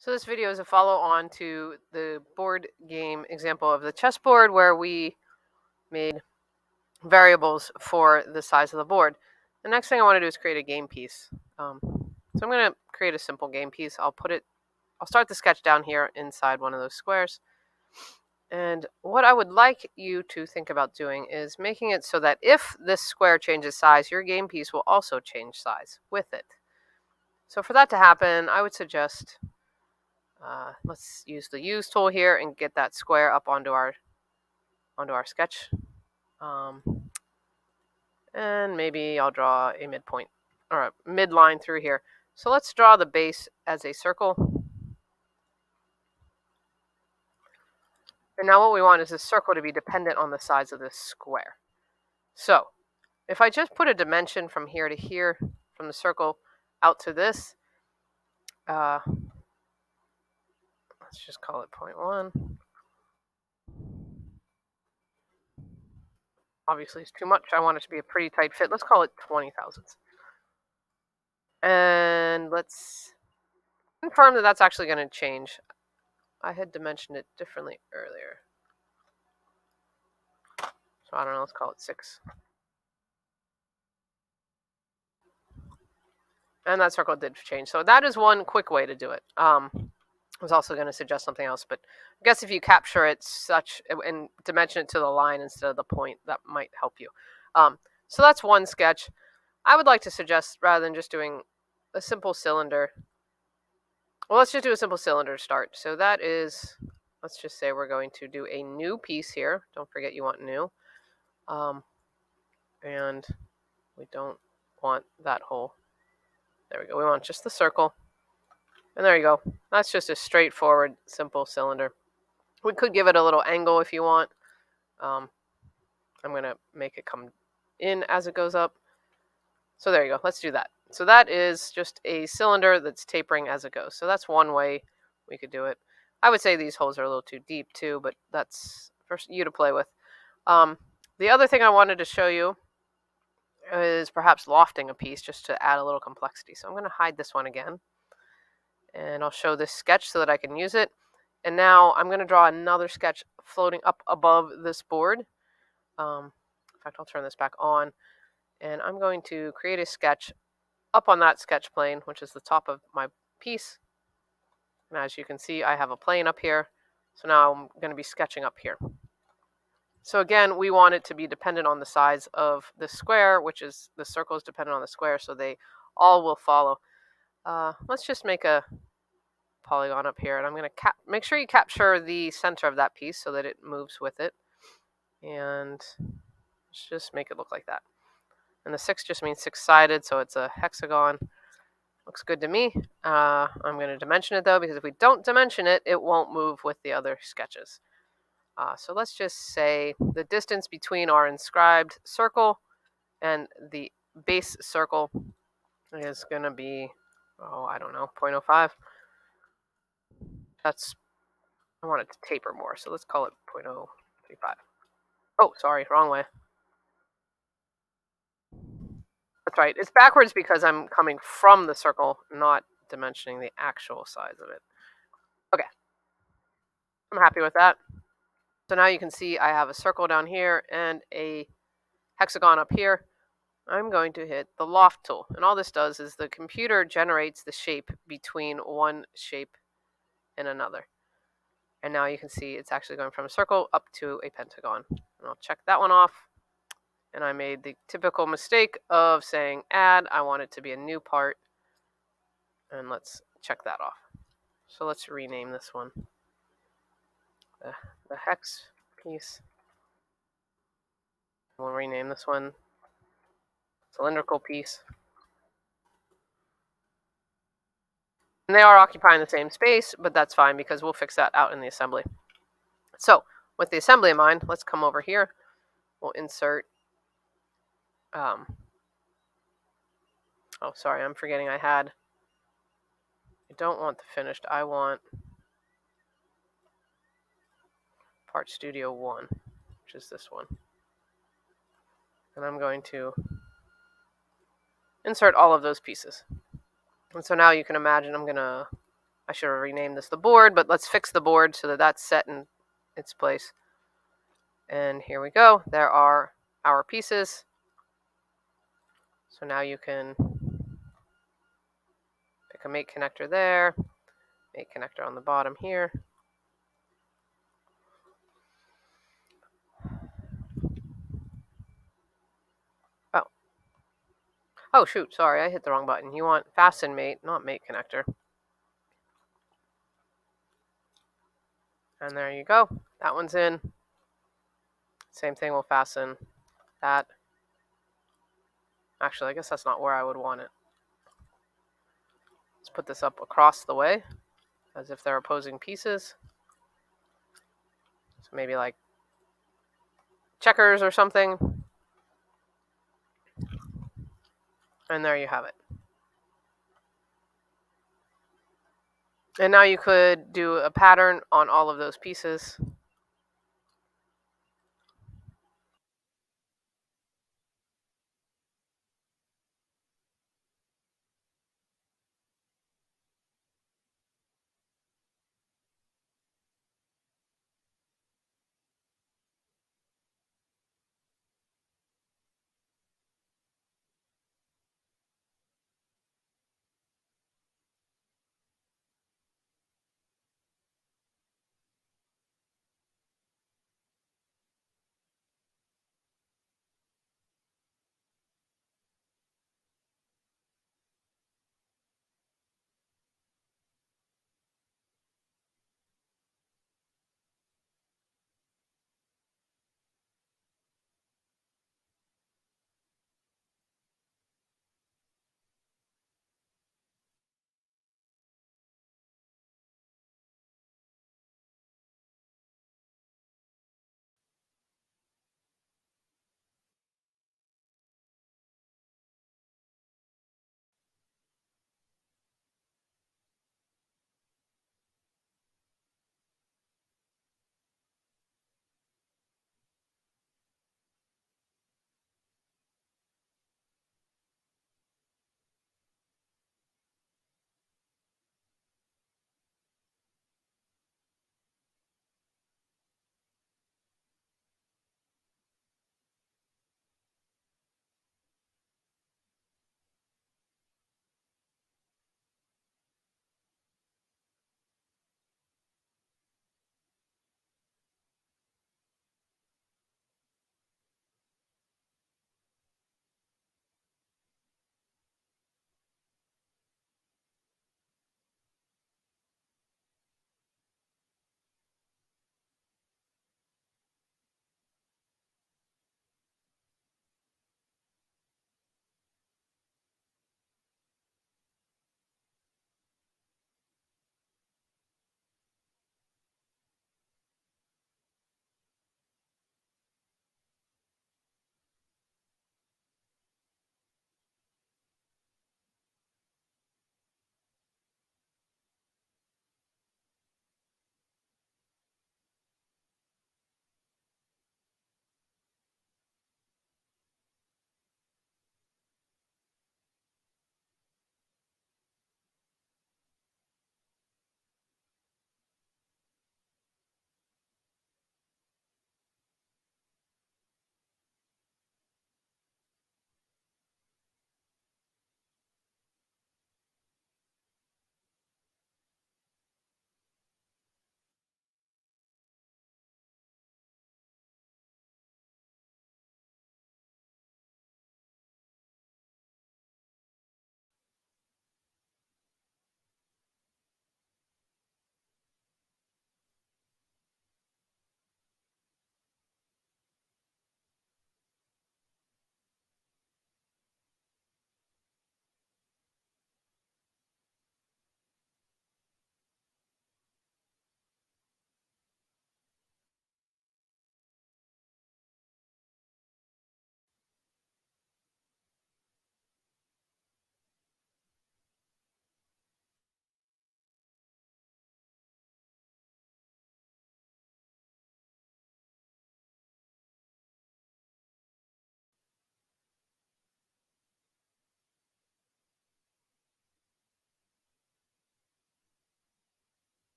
So this video is a follow-on to the board game example of the chessboard where we made variables for the size of the board. The next thing I want to do is create a game piece. So I'm going to create a simple game piece. I'll start the sketch down here inside one of those squares. And what I would like you to think about doing is making it so that if this square changes size, your game piece will also change size with it. So for that to happen, I would suggest let's use the use tool here and get that square up onto our sketch. And maybe I'll draw a midpoint or a midline through here. So let's draw the base as a circle. And now what we want is this circle to be dependent on the size of this square. So if I just put a dimension from here to here, from the circle out to this, let's just call it 0.1. Obviously, it's too much. I want it to be a pretty tight fit. Let's call it 20 thousandths. And let's confirm that that's actually going to change. I had dimensioned it differently earlier. So I don't know, let's call it 6. And that circle did change. So that is one quick way to do it. I was also going to suggest something else, but I guess if you capture it and dimension it to the line instead of the point, that might help you. So that's one sketch. I would like to suggest, rather than just doing a simple cylinder, well, let's just do a simple cylinder to start. So that is, let's just say we're going to do a new piece here. Don't forget you want new. And we don't want that hole. There we go. We want just the circle. And there you go. That's just a straightforward, simple cylinder. We could give it a little angle if you want. I'm going to make it come in as it goes up. So there you go. Let's do that. So that is just a cylinder that's tapering as it goes. So that's one way we could do it. I would say these holes are a little too deep too, but that's for you to play with. The other thing I wanted to show you is perhaps lofting a piece just to add a little complexity. So I'm going to hide this one again. And I'll show this sketch so that I can use it. And now I'm going to draw another sketch floating up above this board. In fact, I'll turn this back on. And I'm going to create a sketch up on that sketch plane, which is the top of my piece. And as you can see, I have a plane up here. So now I'm going to be sketching up here. So again, we want it to be dependent on the size of the square, which is the circle is dependent on the square, so they all will follow. Let's just make a polygon up here, and I'm going to make sure you capture the center of that piece so that it moves with it. And let's just make it look like that. And the 6 just means 6-sided, so it's a hexagon. Looks good to me. I'm going to dimension it, though, because if we don't dimension it, it won't move with the other sketches. So let's just say the distance between our inscribed circle and the base circle is going to be, I don't know, 0.05. I want it to taper more, so let's call it 0.035. Oh, sorry, wrong way. That's right. It's backwards because I'm coming from the circle, not dimensioning the actual size of it. Okay. I'm happy with that. So now you can see I have a circle down here and a hexagon up here. I'm going to hit the loft tool. And all this does is the computer generates the shape between one shape and another. And now you can see it's actually going from a circle up to a pentagon. And I'll check that one off. And I made the typical mistake of saying add. I want it to be a new part. And let's check that off. So let's rename this one. The hex piece. We'll rename this one cylindrical piece. And they are occupying the same space, but that's fine because we'll fix that out in the assembly. So with the assembly in mind, let's come over here. We'll insert, oh, sorry, I'm forgetting I don't want the finished, I want Part Studio 1, which is this one. And I'm going to insert all of those pieces. And so now you can imagine I'm going to I should have renamed this the board, but let's fix the board so that that's set in its place. And here we go. There are our pieces. So now you can pick a mate connector there, mate connector on the bottom here. Oh. Oh, shoot. Sorry, I hit the wrong button. You want fasten mate, not mate connector. And there you go. That one's in. Same thing, we'll fasten that. Actually, I guess that's not where I would want it. Let's put this up across the way, as if they're opposing pieces. So maybe like checkers or something. And there you have it. And now you could do a pattern on all of those pieces.